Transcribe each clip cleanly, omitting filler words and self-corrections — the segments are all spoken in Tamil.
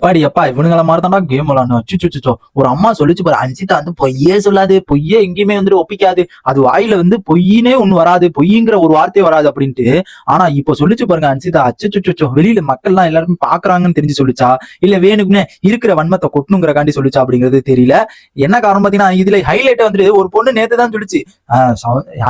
பாடி அப்பா இவனுங்கள மாதிரி தான்டா கேம் விளாடணும். அச்சுச்சோ ஒரு அம்மா சொல்லிச்சு பாரு, அன்சிதா வந்து பொய்யே சொல்லாது, பொய்யே எங்கேயுமே வந்துட்டு ஒப்பிக்காது, அது வாயில வந்து பொய்யினே ஒண்ணு வராது, பொய்ங்கிற ஒரு வார்த்தையே வராது அப்படின்ட்டு. ஆனா இப்ப சொல்லிச்சு பாருங்க அன்சிதா, அச்சுச்சோ வெளியில மக்கள் எல்லாம் எல்லாருமே பாக்குறாங்கன்னு தெரிஞ்சு சொல்லிச்சா, இல்ல வேணுக்குன்னு இருக்கிற வன்மத்தை கொட்டணுங்கிறக்காண்டி சொல்லிச்சா அப்படிங்கிறது தெரியல. என்ன காரணம் பாத்தீங்கன்னா, இதுல ஹைலைட் வந்துட்டு ஒரு பொண்ணு நேத்து தான் சொல்லிச்சு,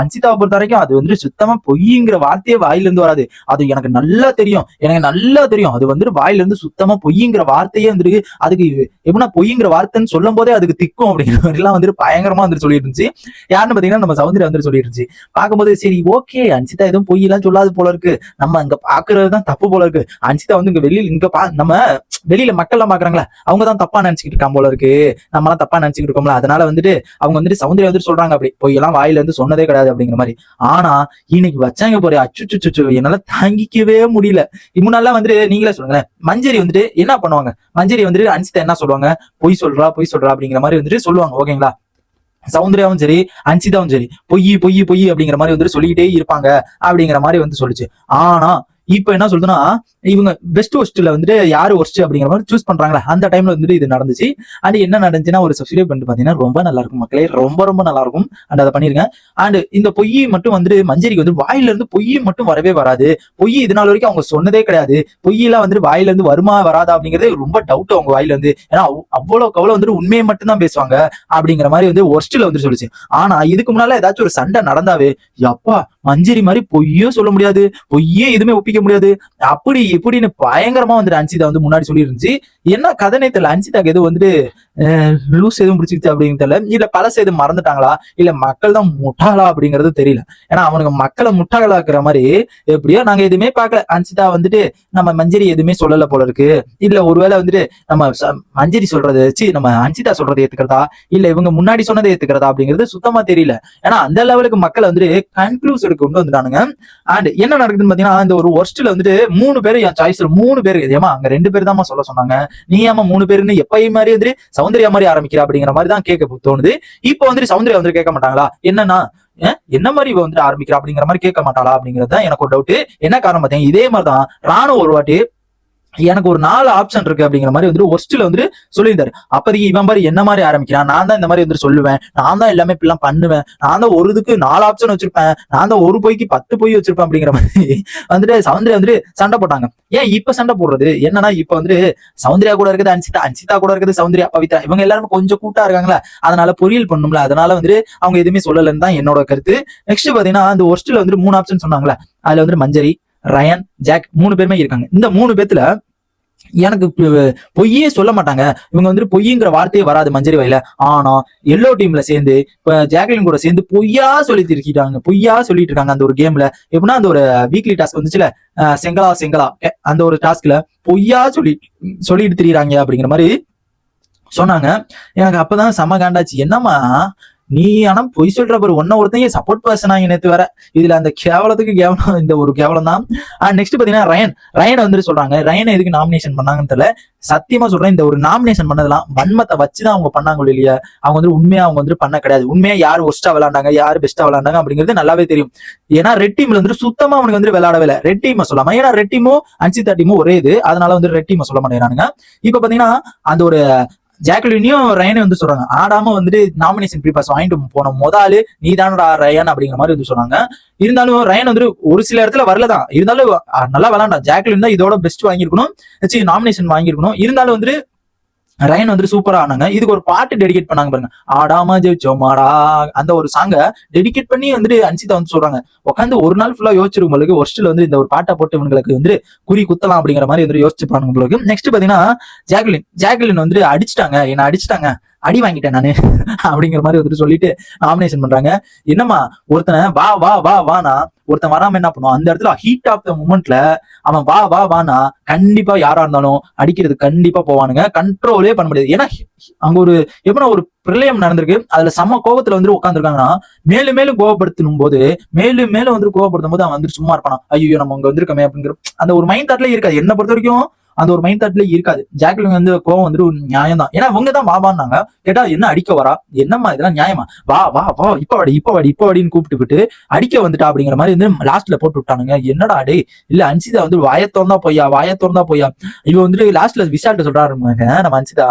அன்சிதாவை பொறுத்த வரைக்கும் அது வந்து சுத்தமா பொய்ங்கிற வார்த்தையே வாயில இருந்து வராது, அது எனக்கு நல்லா தெரியும், எனக்கு நல்லா தெரியும், அது வந்து வாயில இருந்து சுத்தமா பொய்ங்கிற வார்த்தையே வந்துருக்கு, அதுக்கு எப்படின்னா பொய்ங்கிற வார்த்தைன்னு சொல்லும் போதே அதுக்கு திக்கும் அப்படிங்கிற மாதிரி எல்லாம் வந்துட்டு பயங்கரமா வந்துட்டு சொல்லிட்டு இருந்துச்சு. யாருன்னு பாத்தீங்கன்னா நம்ம சௌந்தர்யா வந்துட்டு சொல்லிட்டு இருந்துச்சு. பார்க்கும்போது சரி ஓகே, அன்சிதா எதுவும் பொய் எல்லாம் சொல்லாது போல இருக்கு, நம்ம அங்க பாக்குறதுதான் தப்பு போல இருக்கு, அன்சிதா வந்து இங்க வெளியில இங்க நம்ம வெளியில மக்கள் எல்லாம் பாக்குறாங்களா, அவங்க தான் தப்பா நினைச்சுக்கிட்டு இருக்காங்க போல இருக்கு, நம்ம எல்லாம் தப்பா நினைச்சுக்கிட்டு இருக்கோம்ல, அதனால வந்துட்டு அவங்க வந்துட்டு சௌந்தர்யா வந்துட்டு சொல்றாங்க அப்படி பொய் எல்லாம் வாயில இருந்து சொன்னதே கிடையாது அப்படிங்கிற மாதிரி. ஆனா இன்னைக்கு வச்சாங்க போற அச்சுச்சு என்னால தாங்கிக்கவே முடியல. முன்னாலாம் வந்துட்டு நீங்களே சொல்லுங்களேன், மஞ்சரி வந்துட்டு என்ன பண்ணுவாங்க, மஞ்சரி வந்துட்டு அன்சிதா என்ன சொல்லுவாங்க, பொய் சொல்றா பொய் சொல்றா அப்படிங்கிற மாதிரி வந்துட்டு சொல்லுவாங்க ஓகேங்களா. சௌந்தர்யாவும் சரி அன்சிதாவும் சரி பொய் பொய் பொய் அப்படிங்கிற மாதிரி வந்துட்டு சொல்லிக்கிட்டே இருப்பாங்க அப்படிங்கிற மாதிரி வந்து சொல்லிச்சு. ஆனா இப்ப என்ன சொல்றதுன்னா, இவங்க பெஸ்ட் ஒஸ்ட்ல வந்துட்டு யாரு ஒஸ்ட் அப்படிங்கிற மாதிரி சூஸ் பண்றாங்களா, அந்த டைம்ல வந்துட்டு இது நடந்துச்சு. அண்ட் என்ன நடந்துச்சுன்னா, ஒரு சப்ஸ்கிரைப் பண்ணிட்டு பாத்தீங்கன்னா ரொம்ப நல்லா இருக்கும் மக்களே, ரொம்ப ரொம்ப நல்லா இருக்கும். அண்ட் அதை பண்ணிருங்க. அண்ட் இந்த பொய் மட்டும் வந்துட்டு மஞ்சரிக்கு வந்து வாயில இருந்து பொய் மட்டும் வரவே வராது, பொய் இது நாள் வரைக்கும் அவங்க சொன்னதே கிடையாது, பொய்யெல்லாம் வந்துட்டு வாயில இருந்து வருமா வராதா அப்படிங்கிறது ரொம்ப டவுட் அவங்க வாயில இருந்து, ஏன்னா அவ்வளவுக்கு அவ்வளவு வந்துட்டு உண்மையை மட்டும் தான் பேசுவாங்க அப்படிங்கிற மாதிரி வந்து ஒர்ஸ்ட்ல வந்து சொல்லிச்சு. ஆனா இதுக்கு முன்னால ஏதாச்சும் ஒரு சண்டை நடந்தாவே, அப்பா மஞ்சரி மாதிரி பொய்யும் சொல்ல முடியாது, பொய்யே எதுவுமே ஒப்பிக்க முடியாது, அப்படி இப்படின்னு பயங்கரமா வந்துட்டு அன்சிதா வந்து முன்னாடி சொல்லி இருந்துச்சு. என்ன கதனை தெரியல, அன்சிதாக்கு எதுவும் வந்துட்டு லூஸ் எதுவும் பிடிச்சிருச்சு அப்படின்னு தெரியல, இல்ல பழச எதுவும் மறந்துட்டாங்களா, இல்ல மக்கள் தான் முட்டாளா அப்படிங்கிறது தெரியல. ஏன்னா அவனுக்கு மக்களை முட்டாளாக்குற மாதிரி எப்படியோ நாங்க எதுவுமே பார்க்கல, அன்சிதா வந்துட்டு நம்ம மஞ்சரி எதுவுமே சொல்லல போல இருக்கு, இல்ல ஒருவேளை வந்துட்டு நம்ம மஞ்சரி சொல்றது வச்சு நம்ம அன்சிதா சொல்றதை ஏத்துக்கிறதா, இல்ல இவங்க முன்னாடி சொன்னதை ஏத்துக்கிறதா அப்படிங்கிறது சுத்தமா தெரியல. ஏன்னா அந்த லெவலுக்கு மக்கள் வந்துட்டு கன்க்ளூஷனுக்கு கொண்டு வந்துட்டானுங்க. அண்ட் என்ன நடக்குதுன்னு பாத்தீங்கன்னா, இந்த ஒரு ஒர்ஸ்ட்ல வந்துட்டு 3 பேரு என் சாய்ஸ்ல 3 பேரு, ஏமா அங்க 2 பேர் தான் சொல்ல சொன்னாங்க, நீ ஏமா 3 பேருன்னு எப்பயும் மாதிரி வந்து சௌந்தர்யா மாதிரி ஆரம்பிக்கிற அப்படிங்கிற மாதிரி தான் கேட்க தோணுது. இப்போ வந்துட்டு சௌந்தர்யா வந்துட்டு கேட்க மாட்டாங்களா, என்னன்னா என்ன மாதிரி இவ வந்துட்டு ஆரம்பிக்கிறா அப்படிங்கிற மாதிரி கேட்க மாட்டாளா அப்படிங்கிறது தான் எனக்கு ஒரு டவுட். என்ன காரணம் பாத்தீங்கன்னா, இதே மாதிரிதான் ராணுவ ஒரு வாட்டி எனக்கு ஒரு 4 ஆப்ஷன் இருக்கு அப்படிங்கிற மாதிரி வந்துட்டு ஒர்ஸ்ட்ல வந்துட்டு சொல்லியிருந்தாரு. அப்போதைக்கு இவன் மாதிரி என்ன மாதிரி ஆரம்பிக்கிறான், நான் தான் இந்த மாதிரி வந்துட்டு சொல்லுவேன், நான் தான் எல்லாமே இப்படிலாம் பண்ணுவேன், நான் தான் ஒரு இதுக்கு 4 ஆப்ஷன் வச்சிருப்பேன், நான் தான் ஒரு பொய்க்கு 10 பொய் வச்சிருப்பேன் அப்படிங்கிற மாதிரி வந்துட்டு சௌந்தர்யா வந்துட்டு சண்டை போட்டாங்க. ஏன் இப்ப சண்டை போடுறது என்னன்னா, இப்ப வந்துட்டு சௌந்தர்யா கூட இருக்குது அன்சிதா, அன்சிதா கூட இருக்குது சௌந்தர்யா, பவித்ரா, இவங்க எல்லாரும் கொஞ்சம் கூட்டா இருக்காங்களா, அதனால பொரியல் பண்ணும்ல, அதனால வந்துட்டு அவங்க எதுவுமே சொல்லலன்னு தான் என்னோட கருத்து. நெக்ஸ்ட் பாத்தீங்கன்னா, அந்த ஒர்ஸ்ட்ல வந்துட்டு 3 ஆப்ஷன் சொன்னாங்களா, அதுல வந்துட்டு மஞ்சரி, ரயன், ஜாக் 3 பேருமே இருக்காங்க. இந்த 3 பேத்துல எனக்கு பொய்யே சொல்ல மாட்டாங்க, இவங்க வந்துட்டு பொய்ங்கிற வார்த்தையே வராது மஞ்சரி வாயில. ஆனா எல்லோ டீம்ல சேர்ந்து இப்ப ஜாக்லின் கூட சேர்ந்து பொய்யா சொல்லிட்டு இருக்காங்க, பொய்யா சொல்லிட்டு இருக்காங்க. அந்த ஒரு கேம்ல எப்படின்னா, அந்த ஒரு வீக்லி டாஸ்க் வந்துச்சுல, செங்கலா செங்கலா அந்த ஒரு டாஸ்க்ல பொய்யா சொல்லிட்டு திரியிறாங்க அப்படிங்கிற மாதிரி சொன்னாங்க. எனக்கு அப்பதான் செம காண்டாச்சு, என்னமா நீ ஆனா பொய் சொல்ற பாரு, ஒருத்தங்க சப்போர்ட் பர்சனாங்க நேத்து வேற, இதுல அந்த கேவலத்துக்கு கேவலம் இந்த ஒரு கேவலம் தான். நெக்ஸ்ட் பாத்தீங்கன்னா ரயன் வந்துட்டு சொல்றாங்க, ரயனை எதுக்கு நாமினேஷன் பண்ணாங்கன்னு தெரியல. சத்தியமா சொல்றேன், இந்த ஒரு நாமினேஷன் பண்ணதெல்லாம் வன்மத்தை வச்சுதான் அவங்க பண்ணாங்க இல்லையா, அவங்க வந்து உண்மையா அவங்க வந்துட்டு பண்ண கிடையாது. உண்மையா யாரு ஒஸ்டா விளையாண்டாங்க யாரு பெஸ்டா விளையாண்டாங்க அப்படிங்கிறது நல்லாவே தெரியும். ஏன்னா ரெட் டீம்ல வந்துட்டு சுத்தமா அவனுக்கு வந்து விளையாடவே இல்லை, ரெட் டீம் சொல்லாம, ஏன்னா ரெட் டீமும் அன்சிதா டீமும் ஒரே இது, அதனால வந்து ரெட் டீம் சொல்ல மாட்டேங்கிறானுங்க. இப்ப பாத்தீங்கன்னா அந்த ஒரு ஜாக்லினையும் ரயனையும் வந்து சொல்றாங்க, ஆடாம வந்துட்டு நாமினேஷன் பேப்பர்ஸ் வாங்கிட்டு போன முதலாளு நீ தானடா ரயன் அப்படிங்கிற மாதிரி வந்து சொன்னாங்க. இருந்தாலும் ரயன் வந்துட்டு ஒரு சில இடத்துல வரலதான், இருந்தாலும் நல்லா விளாண்டான். ஜாக்லின் தான் இதோட பெஸ்ட் வாங்கியிருக்கணும், நாமினேஷன் வாங்கியிருக்கணும். இருந்தாலும் வந்துட்டு ரயன் வந்துட்டு சூப்பரா ஆனாங்க. இதுக்கு ஒரு பாட்டு டெடிகேட் பண்ணாங்க பாருங்க, ஆடாம ஜெயிச்சோமாடா, அந்த ஒரு சாங்க டெடிகேட் பண்ணி வந்துட்டு அன்சிதா வந்து சொல்றாங்க, உட்காந்து ஒரு நாள் ஃபுல்லா யோசிச்சிருக்கும் போது ஒர்ஸ்ட்ல வந்து இந்த ஒரு பாட்டை போட்டு இவங்களுக்கு வந்து குறி குத்தலாம் அப்படிங்கிற மாதிரி வந்து யோசிச்சு பாருங்க உங்களுக்கு. நெக்ஸ்ட் பாத்தீங்கன்னா ஜாக்லின் வந்துட்டு அடிச்சுட்டாங்க, என்ன அடிச்சுட்டாங்க, அடி வாங்கிட்டேன் நானு அப்படிங்கிற மாதிரி வந்துட்டு சொல்லிட்டு நாமினேஷன் பண்றாங்க. என்னமா ஒருத்தனை வா வா வா வானா ஒருத்தன் வராம என்ன பண்ணுவான், அந்த இடத்துல ஹீட் ஆஃப் த மூமெண்ட்ல அவன் வா வா வானா கண்டிப்பா யாரா இருந்தாலும் அடிக்கிறது கண்டிப்பா போவானுங்க, கண்ட்ரோலே பண்ண முடியாது. ஏன்னா அங்க ஒரு எப்படின்னா ஒரு பிரளயம் நடந்திருக்கு, அதுல செம்ம கோபத்துல வந்து உட்காந்துருக்காங்கன்னா, மேலும் மேலும் கோவப்படுத்தும் போது மேலும் மேலும் வந்து கோவப்படுத்தும் போது அவன் வந்துட்டு சும்மா இருப்பானா, ஐயோ நம்ம அங்க வந்திருக்கமே அப்படிங்கிற அந்த ஒரு மைண்ட் தாட்ல இருக்காது. என்ன பொறுத்த வரைக்கும் அந்த ஒரு மைண்ட் தாட்ல இருக்காது. ஜாக்லின் வந்து கோவம் வந்துட்டு ஒரு நியாயம் தான். ஏன்னா இவங்க தான் வாபான்னாங்க. கேட்டா என்ன அடிக்க வரா, என்னம்மா இதெல்லாம் நியாயமா, வா வா வா இப்ப வாடின்னு கூப்பிட்டு அடிக்க வந்துட்டா அப்படிங்கிற மாதிரி வந்து லாஸ்ட்ல போட்டு விட்டானுங்க. என்னடா டே, இல்ல அன்சிதா வந்து வாயத்தோர்ந்தா பொய்யா. இவ வந்துட்டு லாஸ்ட்ல விஷால்ட்ட சொல்றாரு நம்ம அன்சிதா,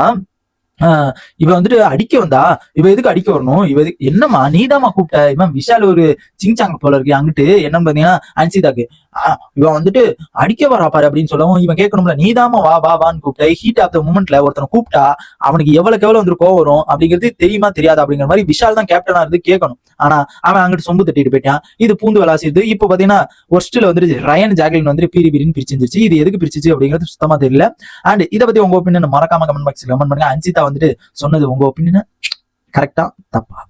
இவ வந்துட்டு அடிக்க வந்தா, இவ எதுக்கு அடிக்க வரணும், இவ என்னம்மா நீதாம்மா கூப்பிட்ட, இவன் விஷால் ஒரு சிங்சாங்க போல இருக்கு அங்கிட்டு என்னன்னு பாத்தீங்கன்னா அன்சிதாக்கு, இவன் வந்துட்டு அடிக்க வரா பாரு அப்படின்னு சொல்லவும் இவன் கேட்கணும்ல, நீதாம்மா வான்னு கூப்பிட்ட. ஹீட் ஆஃப் த மூமெண்ட்ல ஒருத்தனை கூப்பிட்டா அவனுக்கு எவ்வளவு வந்து கோவம் வரும் அப்படிங்கிறது தெரியுமா தெரியாது அப்படிங்கிற மாதிரி விஷால் தான் கேப்டனா இருந்து கேட்கணும். ஆனா அவன் அங்கிட்டு சொம்பு தட்டிட்டு போயிட்டான். இது பூந்து விளாசிது. இப்போ பாத்தீங்கன்னா ஒர்ஸ்ட்ல வந்துட்டு ரயன் ஜாக்லின் வந்துட்டு பீரின்னு பிரிச்சிருந்துச்சு. இது எதுக்கு பிரிச்சிச்சு அப்படிங்கிறது சுத்தமா தெரியல. அண்ட் இதை பத்தி உங்க ஒப்பீனியன் மறக்காம கமெண்ட் பாக்ஸ்ல கமெண்ட் பண்ணுங்க. அன்சிதா வந்துட்டு சொன்னது உங்க ஒப்பீனியன் கரெக்டா தப்பா?